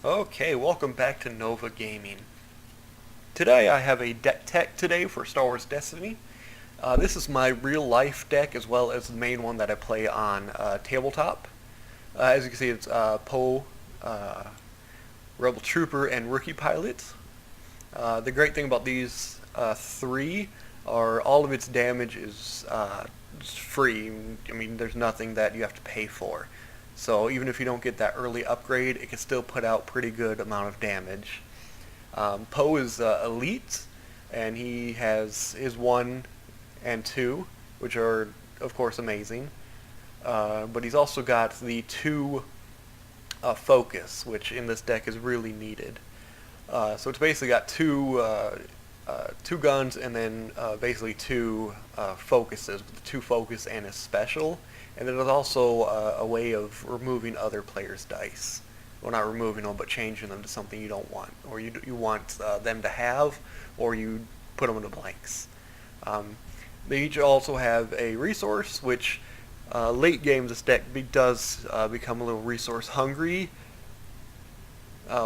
Okay, welcome back to Nova Gaming. Today I have a deck tech today for Star Wars Destiny. This is my real life deck as well as the main one that I play on tabletop. As you can see, it's Poe, Rebel Trooper, and Rookie Pilot. The great thing about these three are all of its damage is free. I mean, there's nothing that you have to pay for. So even if you don't get that early upgrade, it can still put out pretty good amount of damage. Poe is elite, and he has his 1 and 2, which are of course amazing. But he's also got the 2 focus, which in this deck is really needed. So it's basically got two guns and then basically 2 focuses, with the 2 focus and a special. And then there's also a way of removing other players' dice. Well, not removing them, but changing them to something you don't want, or you want them to have, or you put them into blanks. They each also have a resource, which late game this deck does become a little resource hungry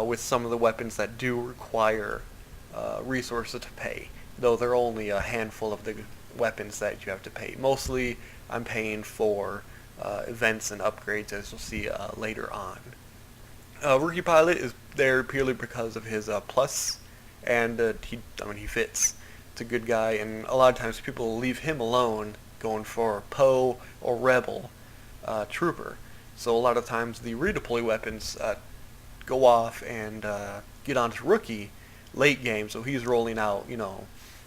with some of the weapons that do require resources to pay, though there are only a handful of the weapons that you have to pay. Mostly I'm paying for events and upgrades, as you'll see later on. Rookie Pilot is there purely because of his plus, and he fits. It's a good guy, and a lot of times people leave him alone going for Poe or Rebel Trooper. So a lot of times the redeploy weapons go off and get onto Rookie late game, so he's rolling out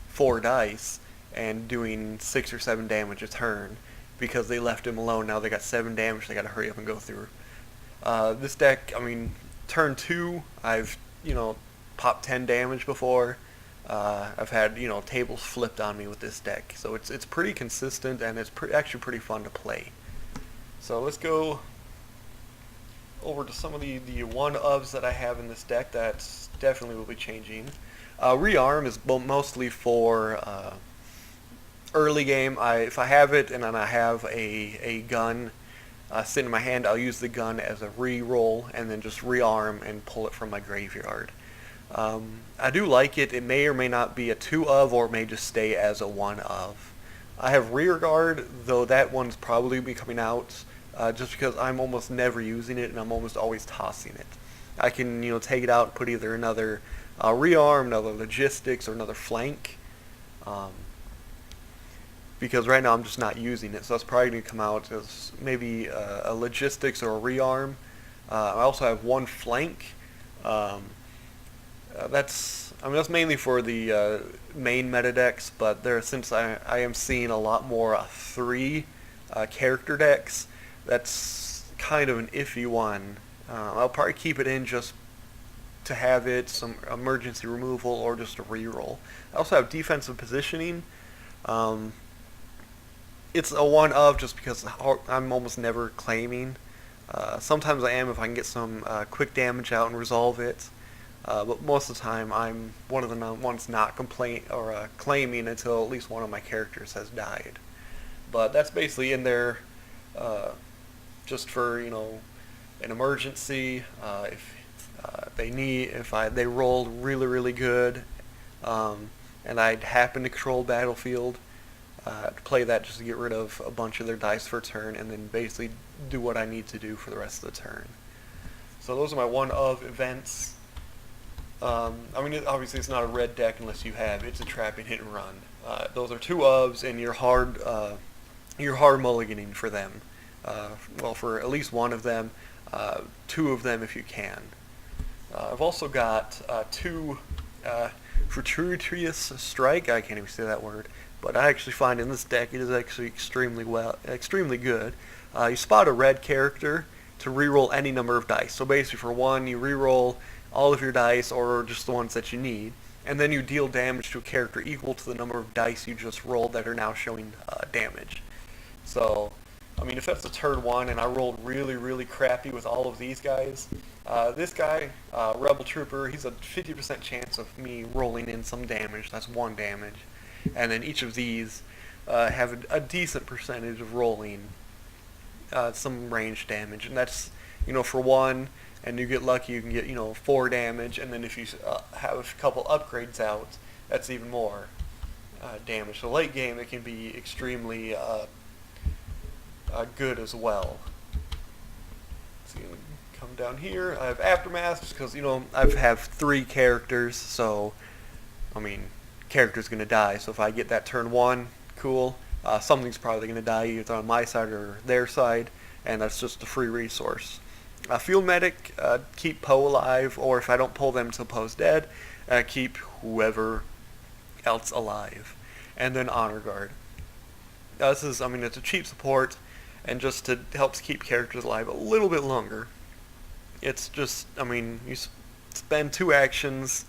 4 dice and doing 6 or 7 damage a turn because they left him alone. Now they got 7 damage they got to hurry up and go through. This deck, I mean, turn 2, I've popped 10 damage before. I've had tables flipped on me with this deck, so it's pretty consistent, and it's actually pretty fun to play. So let's go over to some of the one-ofs that I have in this deck that definitely will be changing. Rearm is mostly for early game. If I have it and then I have a gun sitting in my hand, I'll use the gun as a re-roll and then just rearm and pull it from my graveyard. I do like it. It may or may not be a 2 of, or it may just stay as a 1 of. I have rear guard, though that one's probably be coming out just because I'm almost never using it and I'm almost always tossing it. I can take it out and put either another rearm, another logistics, or another flank. Because right now I'm just not using it, so that's probably going to come out as maybe a logistics or a rearm. I also have 1 flank. That's mainly for the main meta decks, but since I am seeing a lot more 3 character decks, that's kind of an iffy one. I'll probably keep it in just to have it, some emergency removal, or just a reroll. I also have defensive positioning. It's a 1 of just because I'm almost never claiming. Sometimes I am if I can get some quick damage out and resolve it. But most of the time I'm one of the ones not claiming until at least one of my characters has died. But that's basically in there just for an emergency. If they rolled really good, and I'd happen to control battlefield, to play that just to get rid of a bunch of their dice for a turn, and then basically do what I need to do for the rest of the turn. So those are my 1 of events. Obviously it's not a red deck unless you have it's a trapping hit and run. Those are 2 ofs, and you're hard mulliganing for them. Well, for at least 1 of them, 2 of them if you can. I've also got 2 Fortuitous Strike. I can't even say that word, but I actually find in this deck it is actually extremely good. You spot a red character to reroll any number of dice. So basically, for 1, you reroll all of your dice, or just the ones that you need, and then you deal damage to a character equal to the number of dice you just rolled that are now showing damage. So, if that's a turn 1 and I rolled really crappy with all of these guys, this guy, Rebel Trooper, he's a 50% chance of me rolling in some damage. That's 1 damage. And then each of these have a decent percentage of rolling some range damage, and that's for 1, and you get lucky, you can get 4 damage, and then if you have a couple upgrades out, that's even more damage. So late game, it can be extremely good as well. So you come down here. I have Aftermath just because I have 3 characters, so I mean, character's gonna die. So if I get that turn 1, cool. Something's probably gonna die either on my side or their side, and that's just a free resource. Field Medic, keep Poe alive, or if I don't pull them until Poe's dead, keep whoever else alive. And then Honor Guard. This is, it's a cheap support, and just to helps keep characters alive a little bit longer. It's just, you spend 2 actions,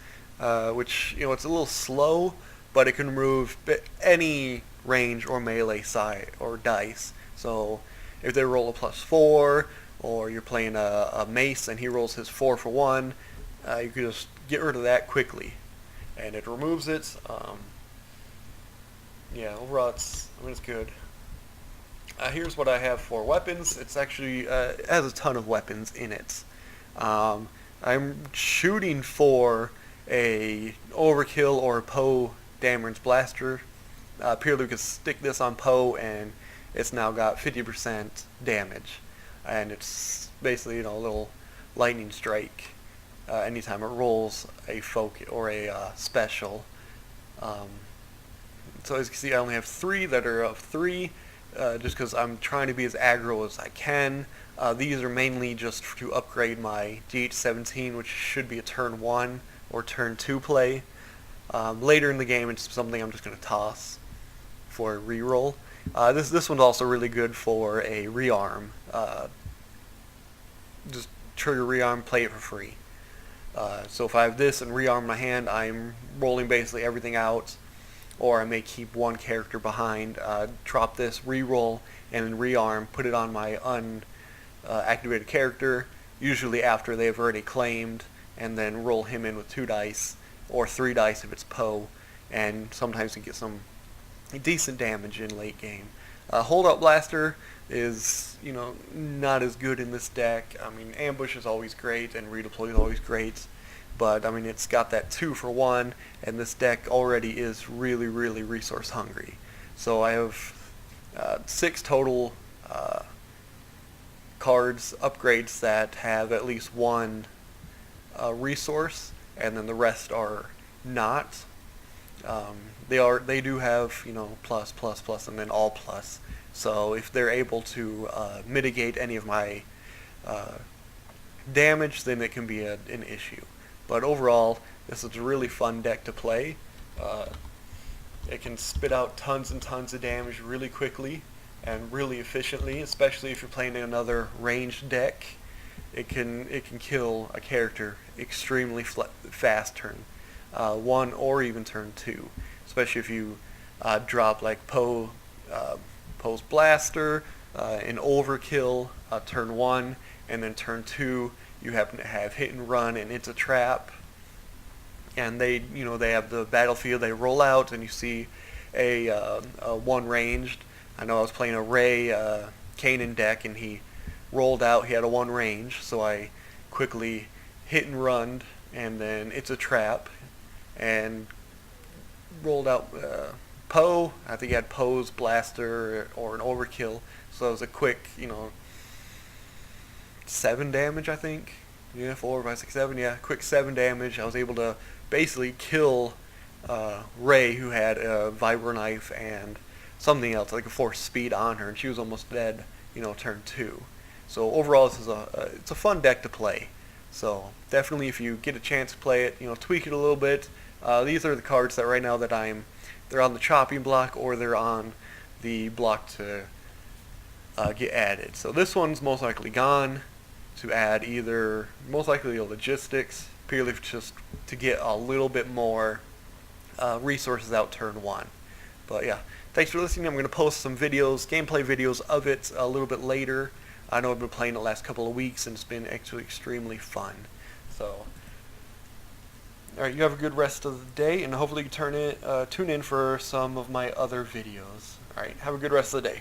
which, it's a little slow, but it can remove any range or melee side or dice. So if they roll a +4, or you're playing a mace and he rolls his 4 for 1, you can just get rid of that quickly, and it removes it. Yeah, overall it's good. Here's what I have for weapons. It's actually it has a ton of weapons in it. I'm shooting for a Overkill or a Poe Dameron's Blaster. Purely because stick this on Poe and it's now got 50% damage, and it's basically a little lightning strike anytime it rolls a focus or a special. So as you can see, I only have 3 that are of 3, just because I'm trying to be as aggro as I can. These are mainly just to upgrade my GH17, which should be a turn 1 or turn 2 play. Later in the game, it's something I'm just going to toss for a reroll. This one's also really good for a rearm. Just trigger rearm, play it for free. So if I have this and rearm in my hand, I'm rolling basically everything out, or I may keep 1 character behind, drop this, reroll, and then rearm, put it on my unactivated character, usually after they've already claimed, and then roll him in with 2 dice, or 3 dice if it's Poe, and sometimes you get some decent damage in late game. Holdout Blaster is, not as good in this deck. Ambush is always great, and redeploy is always great, but it's got that 2 for 1, and this deck already is really, really resource hungry. So I have 6 total cards, upgrades that have at least 1 resource, and then the rest are not. They do have plus, plus, plus, and then all plus. So if they're able to mitigate any of my damage, then it can be an issue. But overall, this is a really fun deck to play. It can spit out tons and tons of damage really quickly and really efficiently, especially if you're playing another ranged deck. It can kill a character extremely fast turn 1 or even turn 2, especially if you drop like Poe's Blaster, an Overkill turn 1, and then turn 2 you happen to have Hit and Run and It's a Trap, and they have the battlefield, they roll out and you see a 1 ranged. I know I was playing a Ray Kanan deck and he rolled out, he had a 1 range, so I quickly Hit and Run and then It's a Trap and rolled out Poe. I think he had Poe's Blaster or an Overkill, so it was a quick 7 damage, I think. Yeah, 4, 5, 6, 7, yeah, quick 7 damage. I was able to basically kill Ray, who had a Vibro Knife and something else, like a Force Speed on her, and she was almost dead, turn 2. So overall, this is it's a fun deck to play. So definitely, if you get a chance to play it, tweak it a little bit. These are the cards that right now that they're on the chopping block, or they're on the block to get added. So this one's most likely gone to add either, most likely a logistics, purely just to get a little bit more resources out turn 1. But yeah, thanks for listening. I'm going to post some videos, gameplay videos of it a little bit later. I know I've been playing the last couple of weeks and it's been actually extremely fun. So, alright, you have a good rest of the day, and hopefully you tune in for some of my other videos. Alright, have a good rest of the day.